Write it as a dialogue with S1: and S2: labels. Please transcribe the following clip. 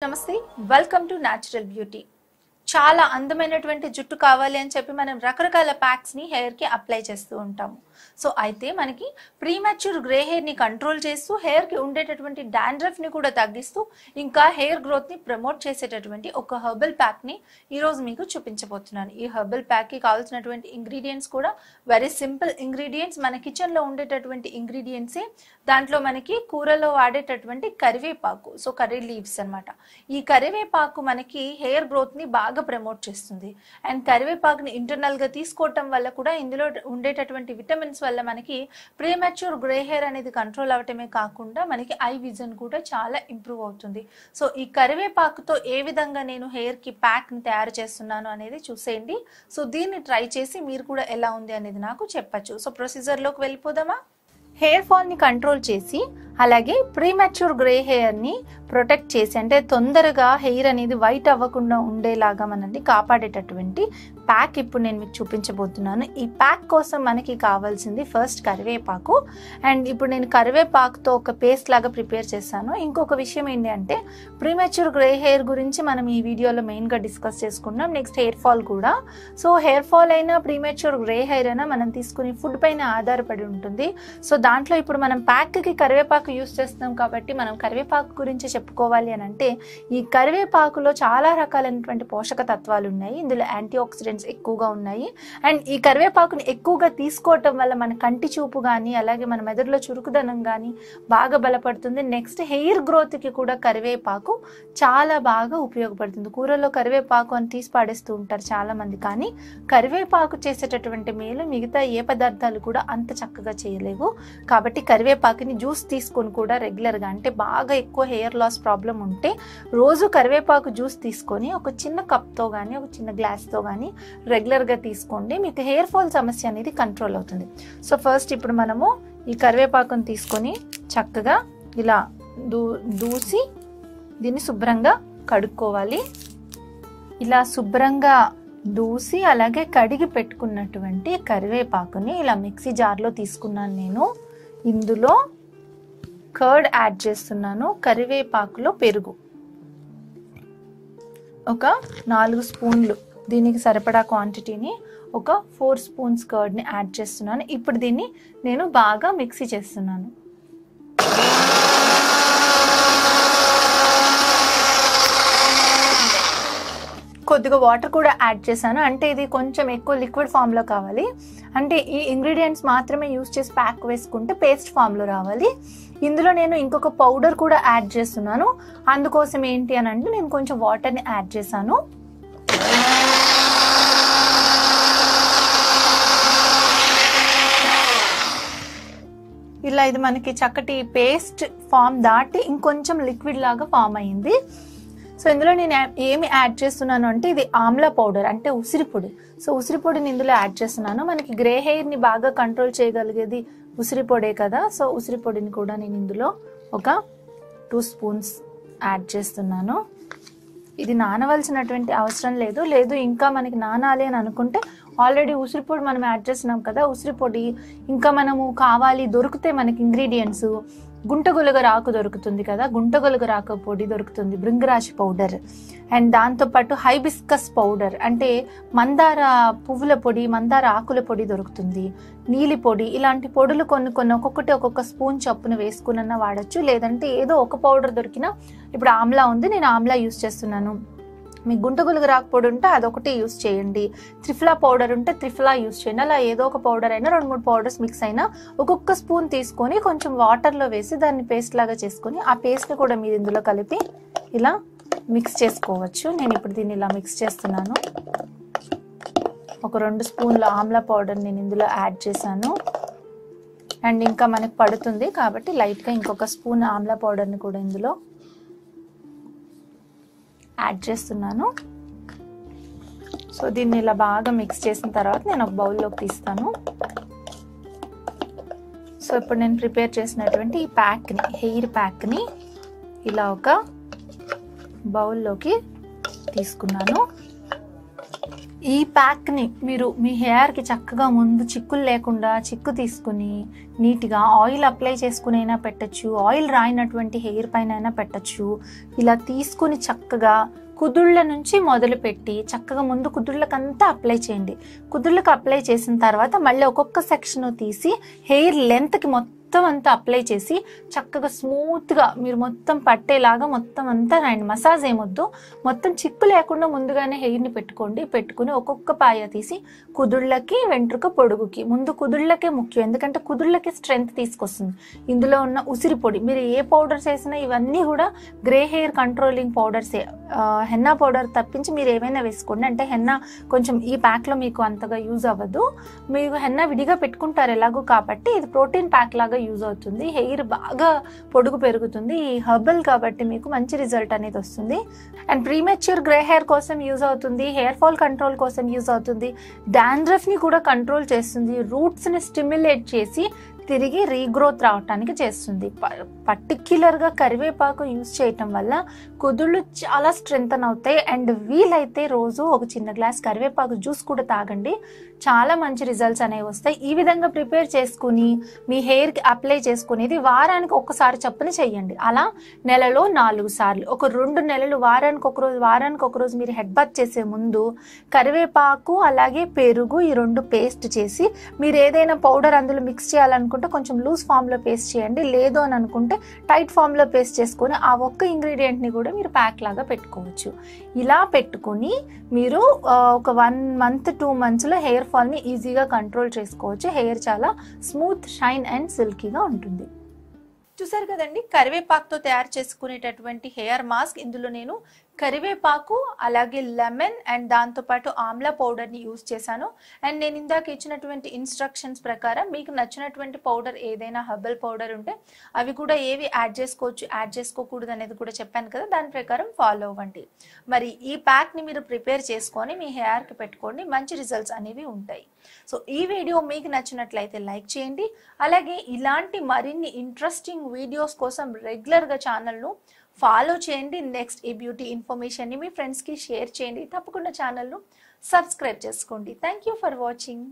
S1: నమస్తే welcome to natural beauty చాలా అందమైనటువంటి జుట్టు కావాలి అని చెప్పి మనం రకరకాల ప్యాక్స్ ని హెయిర్ కి అప్లై చేస్తూ ఉంటాము సో అయితే మనకి ప్రీమెచ్యూర్ గ్రే హెయిర్ ని కంట్రోల్ చేస్తూ హెయిర్ కి ఉండేటటువంటి డాండ్రఫ్ ని కూడా తగ్గిస్తూ ఇంకా హెయిర్ గ్రోత్ ని ప్రమోట్ చేసేటటువంటి ఒక హెర్బల్ ప్యాక్ ని ఈ రోజు మీకు చూపించబోతున్నాను ఈ హెర్బల్ ప్యాక్ కి కావాల్సినటువంటి ఇంగ్రీడియంట్స్ కూడా వెరీ సింపుల్ ఇంగ్రీడియంట్స్ మన కిచెన్ లో ఉండేటటువంటి ఇంగ్రీడియంట్సే దాంట్లో మనకి కూరలో వాడేటటువంటి కరివేపాకు సో కర్రీ లీవ్స్ అన్నమాట ఈ కరివేపాకు మనకి హెయిర్ గ్రోత్ ని బాగా ప్రమోట్ చేస్తుంది అండ్ కరివేపాకుని ఇంటర్నల్ గా తీసుకోవటం వల్ల కూడా ఇందులో ఉండేటటువంటి విటమిన్స్ వల్ల మనకి ప్రీమెచ్యూర్ గ్రే హెయిర్ అనేది కంట్రోల్ అవటమే కాకుండా మనకి ఐ విజన్ కూడా చాలా ఇంప్రూవ్ అవుతుంది సో ఈ కరివేపాకుతో ఏ విధంగా నేను హెయిర్ కి ప్యాక్ ని తయారు చేస్తున్నాను అనేది చూసేయండి సో దీన్ని ట్రై చేసి మీరు కూడా ఎలా ఉంది అనేది నాకు చెప్పచ్చు సో ప్రొసీజర్ లోకి వెళ్ళిపోదామా హెయిర్ ఫాల్ ని కంట్రోల్ చేసి అలాగే ప్రీమెచ్యూర్ గ్రే హెయిర్ ని ప్రొటెక్ట్ చేసి అంటే తొందరగా హెయిర్ అనేది వైట్ అవ్వకుండా ఉండేలాగా మనల్ని కాపాడేటటువంటి ప్యాక్ ఇప్పుడు నేను మీకు చూపించబోతున్నాను ఈ ప్యాక్ కోసం మనకి కావాల్సింది ఫస్ట్ కరివేపాకు అండ్ ఇప్పుడు నేను కరివేపాకుతో ఒక పేస్ట్ లాగా ప్రిపేర్ చేశాను ఇంకొక విషయం ఏంటి అంటే ప్రీమెచ్యూర్ గ్రే హెయిర్ గురించి మనం ఈ వీడియోలో మెయిన్గా డిస్కస్ చేసుకున్నాం నెక్స్ట్ హెయిర్ ఫాల్ కూడా సో హెయిర్ ఫాల్ అయినా ప్రీమెచ్యూర్ గ్రే హెయిర్ అయినా మనం తీసుకునే ఫుడ్ పైన ఆధారపడి ఉంటుంది సో దాంట్లో ఇప్పుడు మనం ప్యాక్కి కరివేపాకు యూస్ చేస్తున్నాం కాబట్టి మనం కరివేపాకు గురించి చెప్పుకోవాలి అని అంటే ఈ కరివేపాకులో చాలా రకాలైనటువంటి పోషక తత్వాలు ఉన్నాయి ఇందులో యాంటీ ఆక్సిడెంట్స్ ఎక్కువగా ఉన్నాయి అండ్ ఈ కరివేపాకుని ఎక్కువగా తీసుకోవటం వల్ల మన కంటి చూపు కానీ అలాగే మన మెదడులో చురుకుదనం కానీ బాగా బలపడుతుంది నెక్స్ట్ హెయిర్ గ్రోత్కి కూడా కరివేపాకు చాలా బాగా ఉపయోగపడుతుంది కూరల్లో కరివేపాకు అని తీసి పాడేస్తూ ఉంటారు చాలా మంది కానీ కరివేపాకు చేసేటటువంటి మేలు మిగతా ఏ పదార్థాలు కూడా అంత చక్కగా చేయలేవు కాబట్టి కరివేపాకుని జ్యూస్ తీసుకొని కూడా రెగ్యులర్గా అంటే బాగా ఎక్కువ హెయిర్ లాస్ ప్రాబ్లం ఉంటే రోజు కరివేపాకు జ్యూస్ తీసుకొని ఒక చిన్న కప్తో కానీ ఒక చిన్న గ్లాస్తో కానీ రెగ్యులర్గా తీసుకోండి మీకు హెయిర్ ఫాల్ సమస్య అనేది కంట్రోల్ అవుతుంది సో ఫస్ట్ ఇప్పుడు మనము ఈ కరివేపాకుని తీసుకొని చక్కగా ఇలా దూసి దీన్ని శుభ్రంగా కడుక్కోవాలి ఇలా శుభ్రంగా దూసి అలాగే కడిగి పెట్టుకున్నటువంటి కరివేపాకుని ఇలా మిక్సీ జార్లో తీసుకున్నాను నేను ఇందులో కర్డ్ యాడ్ చేస్తున్నాను కరివేపాకులో పెరుగు ఒక 4 స్పూన్లు దీనికి సరిపడా క్వాంటిటీని ఒక 4 స్పూన్స్ కర్డ్ని యాడ్ చేస్తున్నాను ఇప్పుడు దీన్ని నేను బాగా మిక్సీ చేస్తున్నాను కొద్దిగా వాటర్ కూడా యాడ్ చేశాను అంటే ఇది కొంచెం ఎక్కువ లిక్విడ్ ఫామ్లో కావాలి అంటే ఈ ఇంగ్రీడియంట్స్ మాత్రమే యూస్ చేసి ప్యాక్ వేసుకుంటే పేస్ట్ ఫామ్లో రావాలి ఇందులో నేను ఇంకొక పౌడర్ కూడా యాడ్ చేస్తున్నాను అందుకోసం ఏంటి అని అంటే నేను కొంచెం వాటర్ని యాడ్ చేశాను ఇలా ఇది మనకి చక్కటి పేస్ట్ ఫామ్ దాటి ఇంకొంచెం లిక్విడ్ లాగా ఫామ్ అయింది సో ఇందులో నేను ఏమి యాడ్ చేస్తున్నాను అంటే ఇది ఆమ్లా పౌడర్ అంటే ఉసిరిపొడి సో ఉసిరిపొడిని ఇందులో యాడ్ చేస్తున్నాను మనకి గ్రే హెయిర్ని బాగా కంట్రోల్ చేయగలిగేది ఉసిరిపొడే కదా సో ఉసిరిపొడిని కూడా నేను ఇందులో ఒక 2 స్పూన్స్ యాడ్ చేస్తున్నాను ఇది నానవలసినటువంటి అవసరం లేదు ఇంకా మనకి నానాలి అని అనుకుంటే ఆల్రెడీ ఉసిరిపొడి మనం యాడ్ చేస్తున్నాం కదా ఉసిరిపొడి ఇంకా మనము కావాలి దొరికితే మనకి ఇంగ్రీడియంట్స్ గుంటగొలగరాకు దొరుకుతుంది కదా గుంటగొలగరాకు పొడి దొరుకుతుంది భృంగరాశి పౌడర్ అండ్ దాంతోపాటు హైబిస్కస్ పౌడర్ అంటే మందార పువ్వుల పొడి మందార ఆకుల పొడి దొరుకుతుంది నీలి పొడి ఇలాంటి పొడులు కొన్ని ఒక్కొక్కటి ఒక్కొక్క స్పూన్ చొప్పున వేసుకున్నా వాడచ్చు లేదంటే ఏదో ఒక పౌడర్ దొరికినా ఇప్పుడు ఆమ్లా ఉంది నేను ఆమ్లా యూస్ చేస్తున్నాను మీకు గుంటగులుగు రాకపోడు ఉంటే అదొకటి యూస్ చేయండి త్రిఫలా పౌడర్ ఉంటే త్రిఫలా యూస్ చేయండి అలా ఏదో ఒక పౌడర్ అయినా 2-3 పౌడర్స్ మిక్స్ అయినా ఒక్కొక్క స్పూన్ తీసుకొని కొంచెం వాటర్లో వేసి దాన్ని పేస్ట్ లాగా చేసుకొని ఆ పేస్ట్ని కూడా మీరు ఇందులో కలిపి ఇలా మిక్స్ చేసుకోవచ్చు నేను ఇప్పుడు దీన్ని ఇలా మిక్స్ చేస్తున్నాను ఒక 2 స్పూన్ల ఆమ్లా పౌడర్ నేను ఇందులో యాడ్ చేశాను అండ్ ఇంకా మనకు పడుతుంది కాబట్టి లైట్గా ఇంకొక స్పూన్ ఆమ్లా పౌడర్ని కూడా ఇందులో యాడ్ చేస్తున్నాను సో దీన్ని ఇలా బాగా మిక్స్ చేసిన తర్వాత నేను ఒక బౌల్లోకి తీస్తాను సో ఇప్పుడు నేను ప్రిపేర్ చేసినటువంటి ఈ ప్యాక్ని హెయిర్ ప్యాక్ని ఇలా ఒక బౌల్లోకి తీసుకున్నాను ఈ ప్యాక్ని మీరు మీ హెయిర్కి చక్కగా ముందు చిక్కులు లేకుండా చిక్కు తీసుకుని నీట్గా ఆయిల్ అప్లై చేసుకునైనా పెట్టచ్చు, ఆయిల్ రాయినటువంటి హెయిర్ పైన అయినా పెట్టచ్చు. ఇలా తీసుకుని చక్కగా కుదుళ్ళ నుంచి మొదలుపెట్టి చక్కగా ముందు కుదుళ్ళకంతా అప్లై చేయండి. కుదుళ్ళకి అప్లై చేసిన తర్వాత మళ్ళీ ఒక్కొక్క సెక్షన్ తీసి హెయిర్ లెంత్కి మొత్తం అంతా అప్లై చేసి చక్కగా స్మూత్గా మీరు మొత్తం పట్టేలాగా మొత్తం అంతా రాయండి. మసాజ్ ఏమొద్దు, మొత్తం చిక్కు లేకుండా ముందుగానే హెయిర్ని పెట్టుకుని ఒక్కొక్క పాయ తీసి కుదుళ్ళకి వెంట్రుక పొడుగుకి, ముందు కుదుళ్ళకే ముఖ్యం, ఎందుకంటే కుదుళ్ళకి స్ట్రెంగ్త్ తీసుకొస్తుంది. ఇందులో ఉన్న ఉసిరి పొడి, మీరు ఏ పౌడర్స్ వేసినా ఇవన్నీ కూడా గ్రే హెయిర్ కంట్రోలింగ్ పౌడర్సే. హెన్నా పౌడర్ తప్పించి మీరు ఏమైనా వేసుకోండి. అంటే హెన్నా కొంచెం ఈ ప్యాక్లో మీకు అంతగా యూజ్ అవ్వదు, మీరు హెన్నా విడిగా పెట్టుకుంటారు ఎలాగో, కాబట్టి ఇది ప్రోటీన్ ప్యాక్ లాగా యూజ్ అవుతుంది. హెయిర్ బాగా పొడుగు పెరుగుతుంది. ఈ హెర్బల్ కాబట్టి మీకు మంచి రిజల్ట్ అనేది వస్తుంది. అండ్ ప్రీమెచ్యూర్ గ్రే హెయిర్ కోసం యూజ్ అవుతుంది, హెయిర్ ఫాల్ కంట్రోల్ కోసం యూజ్ అవుతుంది, డాండ్రఫ్ని కూడా కంట్రోల్ చేస్తుంది, రూట్స్ని స్టిమ్యులేట్ చేసి తిరిగి రీగ్రోత్ రావటానికి చేస్తుంది. పర్టిక్యులర్గా కరివేపాకు యూజ్ చేయటం వల్ల కుదుళ్ళు చాలా స్ట్రెంగ్తన్ అవుతాయి. అండ్ వీలైతే రోజు ఒక చిన్న గ్లాస్ కరివేపాకు జ్యూస్ కూడా తాగండి, చాలా మంచి రిజల్ట్స్ అనేవి వస్తాయి. ఈ విధంగా ప్రిపేర్ చేసుకుని మీ హెయిర్కి అప్లై చేసుకునేది వారానికి ఒక్కసారి చప్పున చెయ్యండి. అలా నెలలో 4 సార్లు, ఒక 2 నెలలు వారానికి ఒక రోజు మీరు హెడ్ బాత్ చేసే ముందు కరివేపాకు అలాగే పెరుగు ఈ 2 పేస్ట్ చేసి, మీరు ఏదైనా పౌడర్ అందులో మిక్స్ చేయాలనుకుంటే కొంచెం లూజ్ ఫామ్లో పేస్ట్ చేయండి, లేదు అని అనుకుంటే టైట్ ఫామ్లో పేస్ట్ చేసుకొని ఆ ఒక్క ఇంగ్రీడియంట్ని కూడా మీరు ప్యాక్ లాగా పెట్టుకోవచ్చు. ఇలా పెట్టుకుని మీరు ఒక 1 మంత్ 2 మంత్స్లో హెయిర్ ఫాల్ని ఈజీగా కంట్రోల్ చేసుకోవచ్చు. హెయిర్ చాలా స్మూత్, షైన్ అండ్ సిల్కీగా ఉంటుంది. చూసారు కదండి, కరివేపాకుతో తయారు చేసుకునేటటువంటి హెయిర్ మాస్క్. ఇందులో నేను కరివేపాకు అలాగే లెమన్ అండ్ దాంతోపాటు ఆమ్లా పౌడర్ని యూజ్ చేశాను. అండ్ నేను ఇందాక ఇచ్చినటువంటి ఇన్స్ట్రక్షన్స్ ప్రకారం మీకు నచ్చినటువంటి పౌడర్ ఏదైనా హెర్బల్ పౌడర్ ఉంటే అవి కూడా ఏవి యాడ్ చేసుకోవచ్చు, యాడ్ చేసుకోకూడదు అనేది కూడా చెప్పాను కదా, దాని ప్రకారం ఫాలో అవ్వండి. మరి ఈ ప్యాక్ని మీరు ప్రిపేర్ చేసుకొని మీ హెయిర్కి పెట్టుకోండి, మంచి రిజల్ట్స్ అనేవి ఉంటాయి. సో ఈ వీడియో మీకు నచ్చినట్లయితే లైక్ చేయండి. అలాగే ఇలాంటి మరిన్ని ఇంట్రెస్టింగ్ వీడియోస్ కోసం రెగ్యులర్గా ఛానల్ను ఫాలో చేయండి. నెక్స్ట్ ఈ బ్యూటీ ఇన్ఫర్మేషన్ని మీ ఫ్రెండ్స్కి షేర్ చేయండి. తప్పకుండా ఛానల్ను సబ్స్క్రైబ్ చేసుకోండి. Thank you for watching.